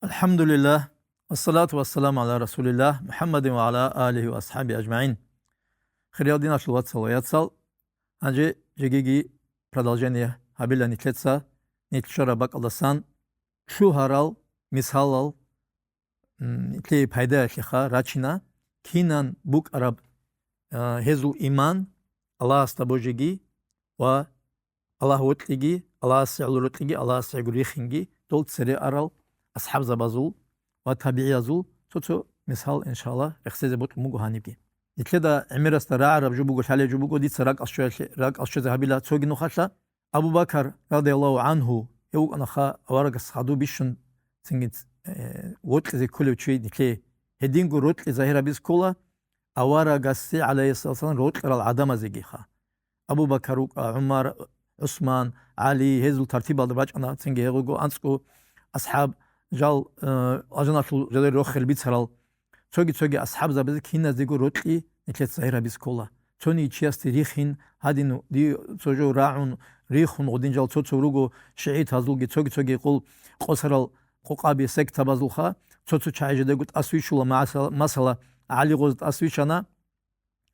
Alhamdulillah, wassalatu wassalamu ala rasulillah, Muhammadin wa ala alihi wa ashabi ajma'in. Хриадин ашулватсал ваяцал, анже жегеги продолжение хабиля нитлеца, нитлшара бакалдасан, шу харал, мисхалал, нитле пайда шиха, рачина, кинан бук араб, хезул иман, Аллах стабожеги, ва Аллах утлиги, Аллах си'лурутлиги, Аллах си'гурихинги, тол цере арал, أصحاب زبازول وتابعي زول توتو مثال إن شاء الله إخساز بوت مجو هانيبي يتلدا عمرس ترى عرب جبوجو حالي جبوجو دي سراق أشوا ذهبيلا تسوق نخشة أبو بكر رضي الله عنه يوق أنا خا أورق الصحابة بيشون تنجد وقت زي كل شيء نكلي هدين قروت ظاهرة بيسكولا أورق السي عليه الصلاة والسلام روت على العدم زيجيخا أبو بكر عمر عثمان علي هذول ترتيب الدرج أنا تنجي يقولو أنسكو أصحاب جال أجناش جل روح البيت سرال توجي أصحاب زبادي كنا زيجو روتلي نكلت سهرة بسكولا توني تشياس تاريخين هادين دي توجو راعون ريخون غدين جال توجو شعيت هذلوجي توجي يقول قصرال ققابي سك تبازلخا توجو شايج دقت أسويشولا مثلا علي غزت أسويشنا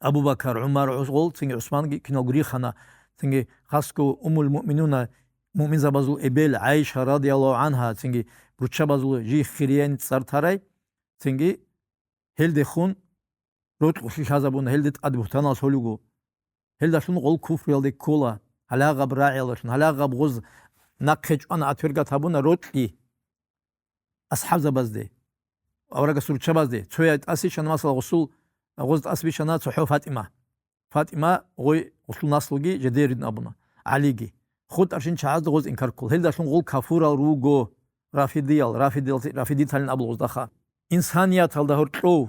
أبو بكر عمر عثمان تنجي عثمان كنا غريخنا تنجي خاسكو المؤمنون مؤمن زبازل إبل عائشة رضي الله عنها تنجي بروتشا بازل جي خيريان تصرتاري تنجي هل دخون روت وشيش هذابون هل دت أدب تناس هلوجو هل دشون قول كفر يلدي كولا هلا غب راعي لشون هلا غب غز نقش أنا أتفرقت هابونا روت لي أصحاب زبازدي أورا قصور شبازدي تويا أسيشان مثلا غسول غز أسبيشانا تحو فاطمة غوي غسول ناسلجي جديرين أبونا عليجي خود عشان شعاز غز إنكار كل هل دشون قول كفور الروجو رافيدي تالين أبو الغزدخا إنسانيات هل دهور تلو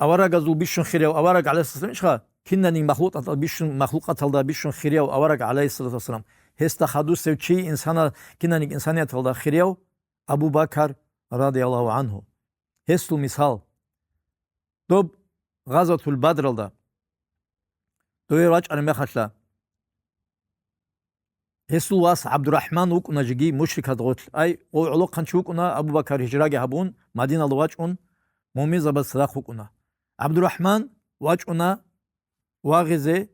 أورا غزول بيشون خيريو أورا عليه الصلاة والسلام كنني مخلوقات بيشون مخلوقات هل ده بيشون خيريو أورا عليه الصلاة والسلام هست خدوس سوتشي إنسانا كنني إنسانيات هل ده خيريو أبو بكر رضي الله عنه هستو مثال دوب غزوة البدر هل ده دوي راج أنا مخشلا هسول واس عبد الرحمن وكنا جيجي مشرك هدغوت أي وعلق كنا أبو بكر هجراجي هبون مدينة لواجون مومي زبط صداق وكنا عبد الرحمن واجونا واغزي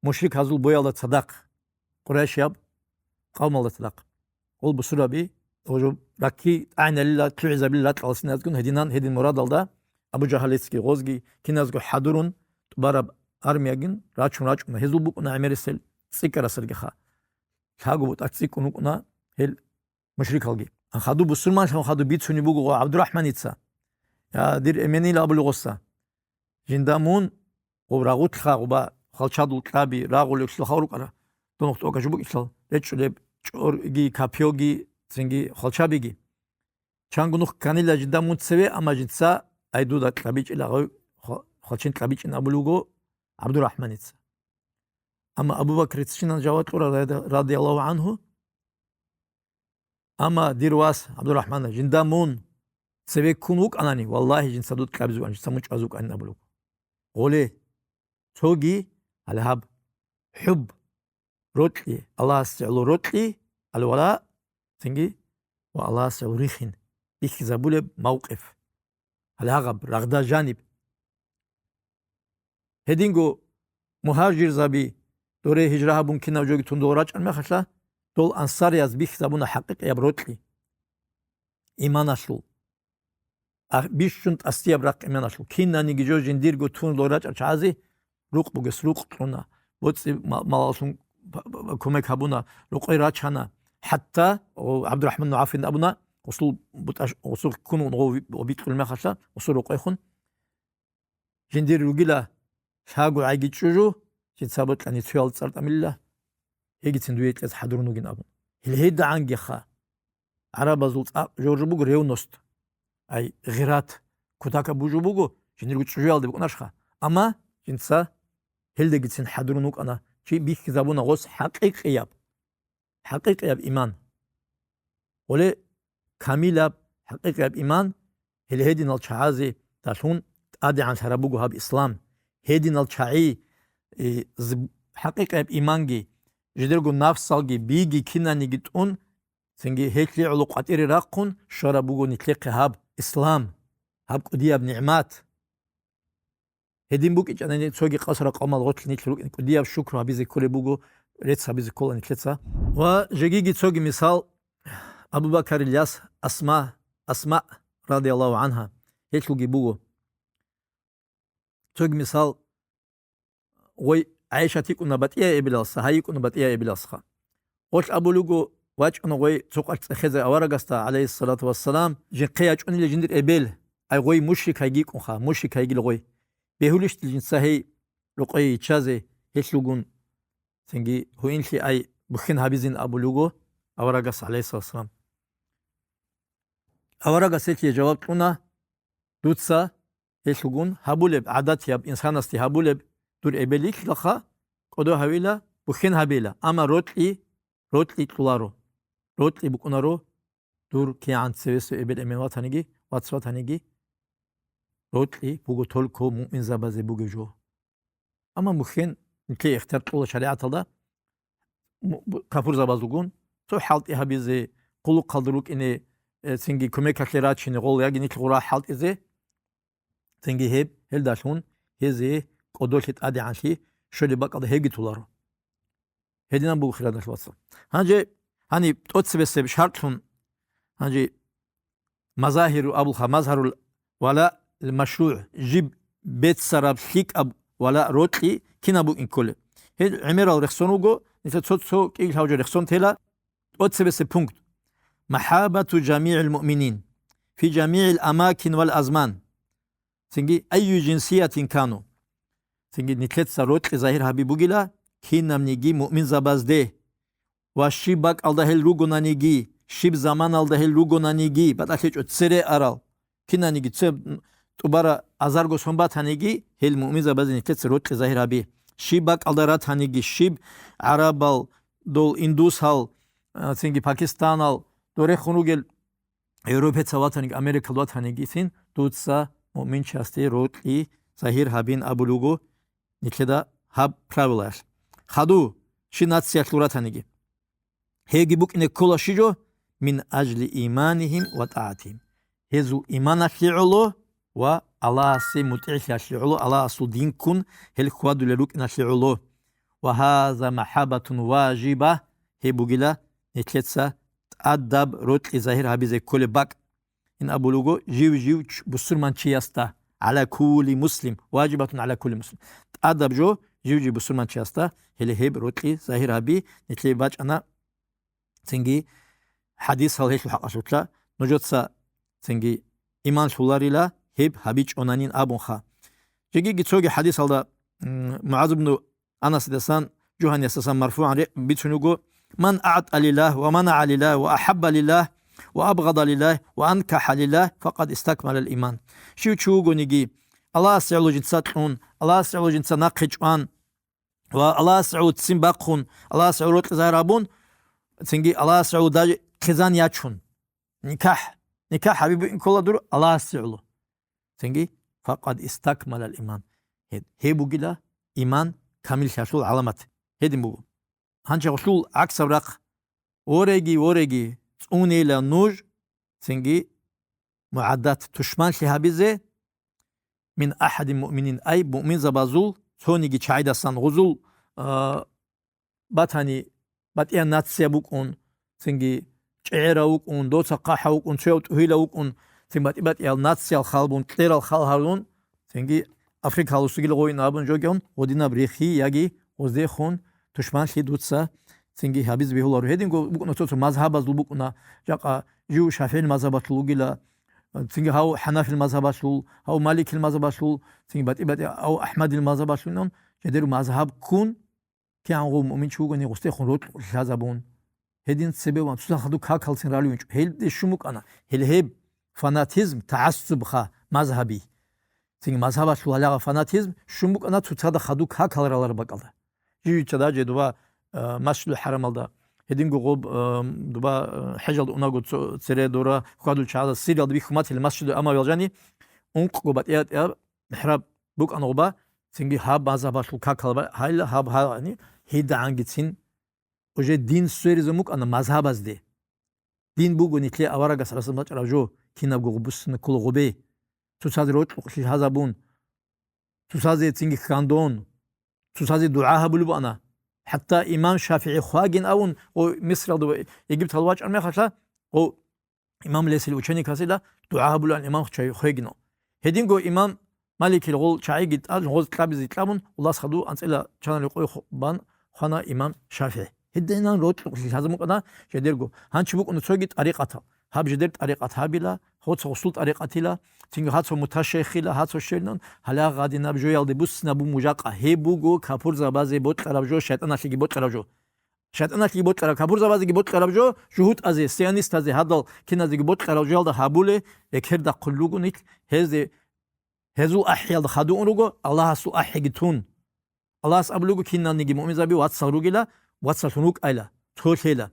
مشرك هزول بويا صداق قريش ياب قوم الله صداق قول بسرعة بي وجو راكي عين الله تعز بالله تعالسين هذكون هدين مراد الله أبو جهاليسكي غوزجي كنازجو حضرون تبارب أرمياجين راجون هزول بوكنا عمرسل سكر سرجخا شاغو تاكسيك ونقنا هل مشرك هلجي خدو بسرمان شو خدو بيت سوني بوغو عبد الرحمن يتسا يا دير امني لابو الغصة جندامون وراغوت خاغوبا خالشادو كابي راغو لكسل خاروك أنا دونك توكا جبوك إسلال ريتشو لب جي كابيوجي تنجي خالشابيجي شانغونوخ كانيلا جندامون تسوي أما جنسا أيدو دا كابيج إلا غو خالشين كابيج إن أبو لوغو عبد الرحمن يتسا أما أبو بكر تشينا جوات رضي الله عنه أما ديرواس عبد الرحمن جندامون سبي كونوك أناني والله جن سدود كابزو أنج سموش أزوك أن أبلوك قولي توجي على هب حب روتلي الله سعلو روتلي الولاء تنجي والله سعلو ريخين إيش زبولة موقف على هغب رغدا جانب هدينجو مهاجر زبي دوره هجرها ممكن نوجوجي تندوراج أنا خشلا دول أنصار يزبيخ زبون حقيقة يبروتلي إيمان أشلو بيشنت أستيا برق إيمان أشلو كينا نيجي جو جندير جو تندوراج أشعازي روق بوجس روق ترونا بوتس مالشون كوميك هبونا روقي راجحنا حتى عبد الرحمن نعافين أبونا وصل وصل كونوا وبيدخل ما خشلا وصل روقي خون جندير رجلا شاقو عايجي تشوجو جتسابت أني تيال صارت أميلا هيجي تندويت لز حضرونو جن أبون الهيدا عنجي خا عرب زولت جورج بوجو ريونوست أي غيرات كتاكا بوجو بوجو جنرجو تشجيال دبوك نشخا أما جنسا هيدا جتسن حضرونوك أنا شيء بيك زابونا غوص حقيقي ياب إيمان ولي كاميلا حقيقي ياب إيمان الهيدي نالشعازي تاشون تادي عن شربوجو هاب إسلام هيدي نالشعي حقيقة إيمانجي جدرجو نفسالجي بيجي كنا نجتون سنجي هيك علو قاتيري راقون شرا بوغو نتلقي هاب إسلام هاب قدية بنعمات هدين بوك إيش أنا نتسوقي قصر قام الغوت نتلوك قدية بشكر هبيزي كوري بوغو ريتس هبيزي كولا نتلتسا وجيجي تسوقي مثال أبو بكر الياس أسماء رضي الله عنها هيك لوجي بوغو تسوقي مثال وي عائشة تيكونا باتيا إبلاسا هايكونا باتيا إبلاسا وش أبو لوجو واج أنا غوي تقعد خذ أورجستا عليه الصلاة والسلام جنقيا أني لجندر إبل أي غوي مشرك هيجيك أخا مشرك هيجي الغوي بيهولش الجنس هي لقي تشازي هيش لوجون تنجي هو إنشي أي بخين هابيزين أبو لوجو أورجس عليه الصلاة والسلام أورجس هيك جواب أنا دوتسا هيش لوجون هابولب عادات ياب إنسان استي هابولب دور إبليك لخا قدو هويلا بخين هابيلا أما روتلي تولارو روتلي بكونارو دور كي عند سويسو إبل إمين واتانيجي واتانيجي روتلي بوغو تولكو مؤمن زبازي بوغو جو أما مخين نكي اختار طولة شريعة الله كافور زبازوغون تو حالت إها بيزي قلو قلدروك إني سنجي كومي كاكيرات شيني غول ياجي نتلغورا حالت إزي سنجي هيب هل داشون هزي قدوشت آدي عنشي شولي باقاdı هيجي تولارو هدينا بوغو خيراداش واتسا هانجي هاني تقص بشرطهم هانجي مظاهر أبوها مظهر ولا المشروع جيب بيت سراب شيك أب ولا روتلي كنا بو إن كله هاد عمير الرخصونوغو نتتصو كيل هاوجو رخصون تلا تقص بونكت محابة جميع المؤمنين في جميع الأماكن والأزمان سنجي أي جنسية كانوا سنجي نتلتسا روتلي ظاهر هابي بوغيلا كنا منيجي مؤمن زبازده وشيبك aldahel rugonanigi shib zaman aldahel rugonanigi batachech tsere aral kinanigi tse tubara azargo sombat hanigi hel mu'min zabazin ket rot zahirabi shibak aldarat hanigi shib arabal dol indus hal singi pakistan al dore khunugel Европа цаватаник Америка лот hanigi sin tutsa mu'min chasti rotli zahir habin abulugo nitleda hab правилар хаду шинация лурат hanigi هيجي بوك إن كل شيء من أجل إيمانهم وطاعتهم هذو إيمان شلعلو والله سمتع شلعلو الله أصل دين كن هل خواد للوك نشلعلو وهذا محبة واجبة هي بوجلا نتلتسا أدب روت ظاهر هبي زي كل باك إن أبو لوجو جيو بسرمان شياستا على كل مسلم واجبة على كل مسلم أدب جيو بسرمان شياستا هل هيب روت ظاهر هبي نتلي باج أنا تنجي حديث هل هيش الحق أشوتلا نجوتسا تنجي إيمان شولاريلا هيب هبيج أونانين أبونخا جيجي جتسوجي حديث هذا معاذ بن أنس دسان جوهان يسسان مرفوعا بيتشنوجو من أعطى لله ومنع لله وأحب لله وأبغض لله وأنكح لله فقد استكمل الإيمان شو تشوجو نيجي الله سعلو جنساتون الله سعلو جنسا ناقجوان والله سعود سنباقون الله سعود زهرابون تنجي الله سعود خزان ياتشون نكاح حبيبي إن كل دور الله سعلو تنجي فقد استكمل الإيمان هي بوجلا إيمان كامل شاشول علامات هدي بوجو هنجا شول عكس رق وريجي توني لنوج تنجي معدات تشمان شهابيزه من أحد المؤمنين أي مؤمن زبازول تونيجي شايدا سان غزول باتاني باتيا ناتسيا بوكون تنجي شعيرا وكون دوتا قاحا وكون شوت هيلا وكون تنجي باتيا ناتسيا الخالبون تلير الخالهارون تنجي أفريقيا هالوسجل غوي نابن جوجون ودينا بريخي يجي وزدخون تشمان شي دوتسا تنجي هابيز بيهولارو هيدين بوكون توتو مذهب از بوكونا جاقا جو شافعي المذهب لوجيلا تنجي هاو حنفي المذهب شول هاو مالك المذهب شول تنجي باتي او احمد المذهب شول جديرو مذهب كون كي انغو مؤمن شوغوني غستخون روت شازابون هيدين سبب تسان خدو كاكالسين راليون هيل دي شموك انا هيب فاناتيزم تعصب خا مذهبي تنجي مذهب شول هلاغا فاناتيزم شموك انا تسادا خدو كاكالرالار باقالدا جيچدا جدوا مسجد الحرم алда هيدين غوب دوبا حجل اوناغو تسري دورا خادو چادا سيريال بي خمات المسجد اما يلجاني اونقو بات محراب بوك انوبا تنجي هاب مذهب شول كاكالبا هايل هاب هاني هيدا ангитсин уже дин сөризмук ана мазҳаб азди دين بوغو نتلي أورا قصر رسم رجو كينا بوغو بسن كل غبي تسازي روت وقشي هذابون تسازي تنجي كاندون تسازي دعاها بلو أنا حتى إمام شافعي خواجن أون ومصر يجيب تلواج أرمي خشلا و إمام ليسل وشني كاسيلا دعاها بلو الإمام خواجنو هدينغو إمام مالك الغول شاعي جد غول تلابز يتلامون والله سخدو أنسئلة كان يقول بان خانا إمام شافعي هدينا روت وقشي هذابون أنا جديرغو هانشبوك أنو تسوي طريقتها هاب جدير طريقتها بلا هوت وصول طريقتها تينغ هاتو متشيخيلا هاتو شيرنون هلا غادي نبجو يالدي بوس نبو مجاقة هيبوغو كابور زبازي بوت قرابجو شيطان أشلي بوت قرابجو شيطان أشلي بوت قراب كابور زبازي بوت قرابجو شهود أزي سيانيست أزي هادل كنا زي بوت قرابجو يالدا هابولي يكهردا قلوغو نيك هزو أحي يالدا خادو أنروغو الله سو أحي جتون الله سأبلوغو كنا نيجي مؤمن زبي واتساروغيلا واتسالونوك أيلا تولهيلا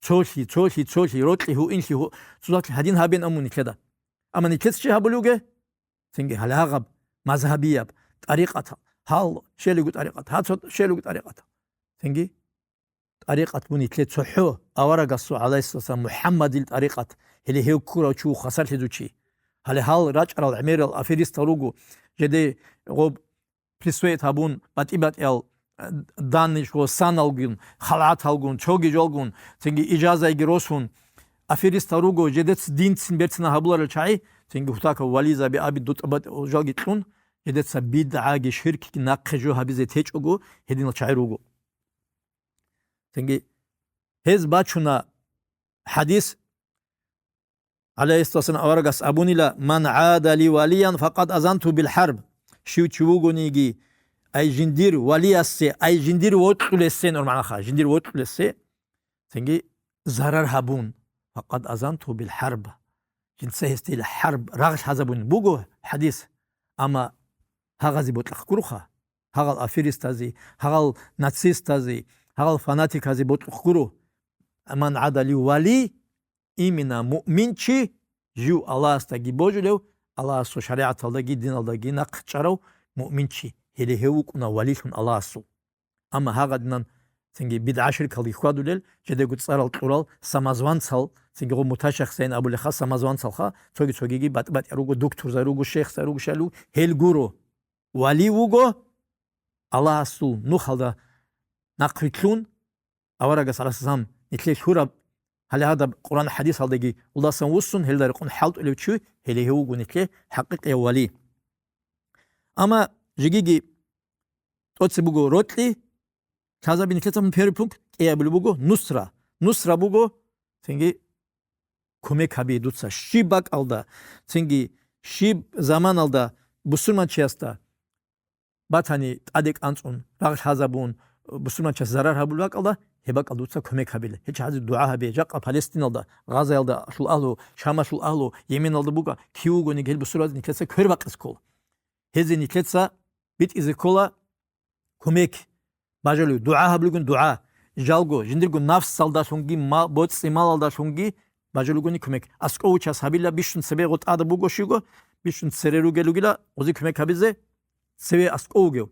تولهي روتلي هو إنشي هو سوزاكلي هادين هابين أموني كده أما نتلسشي هابلوغي تنجي هلاغب مذهبية طريقتها هال شيلوغو طريقتها هات شيلوغو طريقتها تنجي طريقة بني تلتسحو أورا قصو عليه الصلاة محمد الطريقة اللي هي كورا شو خسر هدوشي هل راجع العمير الأفيريس تروغو جدي غوب بريسويت هابون بات ال دانش و سانالغون خلعت هالغون چوغي جولغون تنجي إجازة جروسون أفيريس تروغو جدت دينتسن بيرتنا هابولار الشاي تنجي هتاك واليزا بأبي دوت أبد جوغي تون جدت سبيد عاجي شرك ناقجو هابيزي تيجوغو هدين الشايروغو تنجي هز باتشونا حديث عليه الصلاة والسلام أورغاس أبوني لا من عاد لي وليا فقد أذنت بالحرب شو تشوغو نيجي أي جندير ولي السي أي جندير وطل السي نورمال خا جندير وطل السي تنجي زرر هابون فقد أذنت بالحرب جنسه استي الحرب رغش هذابون بوغو حديث أما هغازي بوتلخ كروخا هغال أفيريستازي هغال ناتسيستازي هغال فاناتيكازي بوتلخ كرو من عاد لي ولي именно مؤمنчи жу الله استаги божулев الله су шариат алдаги дин алдаги нақчарав مؤمنчи hele hevukuna walishun Allah su ama hagadinan singi bid'ashir kali khwadulel jede gut saral tural samazvansal singi go mutashakh sein abul khas samazvansal kha çogi bat rugo doktor zarugo sheikh zarugo shalu hel guru wali ugo Allah su nu khalda naqritlun awaraga salasam nitle shurab هل هذا القرآن حديث هذا جي الله سنوصن هل دارقون حالت إلى شو هل هو جونتله حقيقة ولي أما جيجي أتصبغو روتلي كذا بنكتة من بيربونك إيه بلوغو نصرة بوغو تنجي كوميك هبي دوتسا شيبك alda تنجي شيب زمان alda بسرمان چيستا باتاني أديك أنتون راغش هذابون بسرمان چيس zarar هبولوك alda هباك أدوتسا كوميك هبيله هيك هذا الدعاء هبي جاك فلسطين alda غزة alda شو أهلو شام شو أهلو يمين alda بوغا كيوغو نيجي بسرعة نكتة كهرباك إسكول هذه نكتة بيت إزكولا كوميك باجلو دعاء هبلوغن دعاء جالغو جندرغو نفس alda شونغي ما بوت سيمال alda شونغي باجلوغني كوميك أسكو وچاس هبيلا بيشون سبي غوت آدا بوغو شيغو بيشون سريرو گلوگيلا وزي كوميك هبيزه سبي أسكو وگو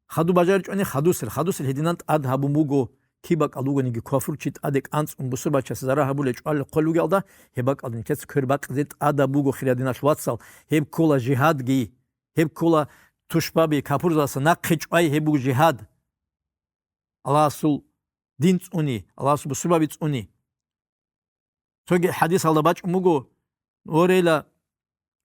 خدو باجارچ أني خدوسل هدينانت آد هبو موغو كيباك ألوغني كوفر چيت آدك أنس بسر باچاس زرا هبولچ أل قلوگي alda هباك ألدن كس كرباك زيت آدا بوغو خيراديناش واتسال هب كولا جهاد گي هب كولا تشبابي كابورزاسا ناقچ أي هبو جهاد الله سول دينت أني الله سول بسر بابيت أني توجي حديث الله باچ موغو وريلا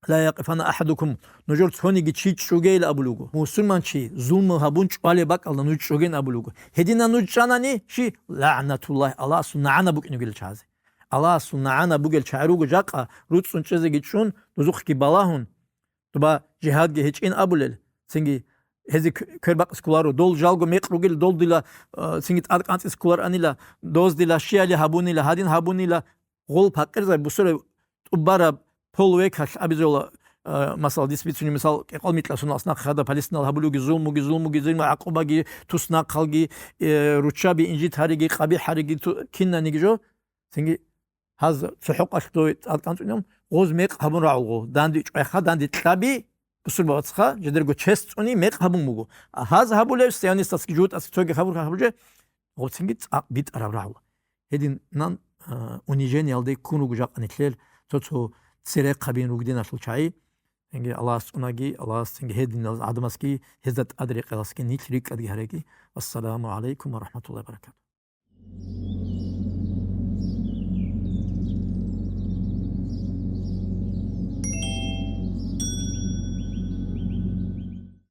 لا يقفن أحدكم نجور تونيجي تشيت شوجيل أبلوغو مسلمان شي ظلم هبونش على باك الله نوج شوجين أبلوغو هدينا نوج شاناني شي لعنة الله سنعنا بوك نقول شازي الله سنعنا بوك الشعروغو جاقا روت سنشزي جيتشون نزوخ كي بالاهون تبا جهاد جي هيتشين أبولل سنجي هذي كرباق سكولارو دول جالغو ميقروغيل دول ديلا سنجي تارك أنت سكولار أنيلا دوز ديلا شيالي هابونيلا هادين هابونيلا غول باقرزا بسورة تبارا بولويكاش أبيزولا مثلا ديسبيتسوني مثال قال ميتلاسون أصنع خدا فلسطين الهبلوغي ظلموغي زين عقوباغي تسنا قالغي روتشابي إنجي تاريغي قبي حاريغي كينا نيجو سنجي هذا سحق أشتوي تانتونيوم غوز ميق هبون راعوغو داندي چويخا داندي تلابي بسول بواتسخا جدرغو چستوني ميق هبون موغو هذا هبولو سيانيستاسكي جوت أسكتوغي خبر خبرجي غو سنجي بيت أراب راعوغو хединан унижение алды куну гужак анитлел цоцо цере кабин ругдин ашл чай энге алас унаги алас энге хедин адамаски хезат адри қаласки нитлрик адги хареги. Ассаламу алейкум ва рахматуллахи ва баракатух.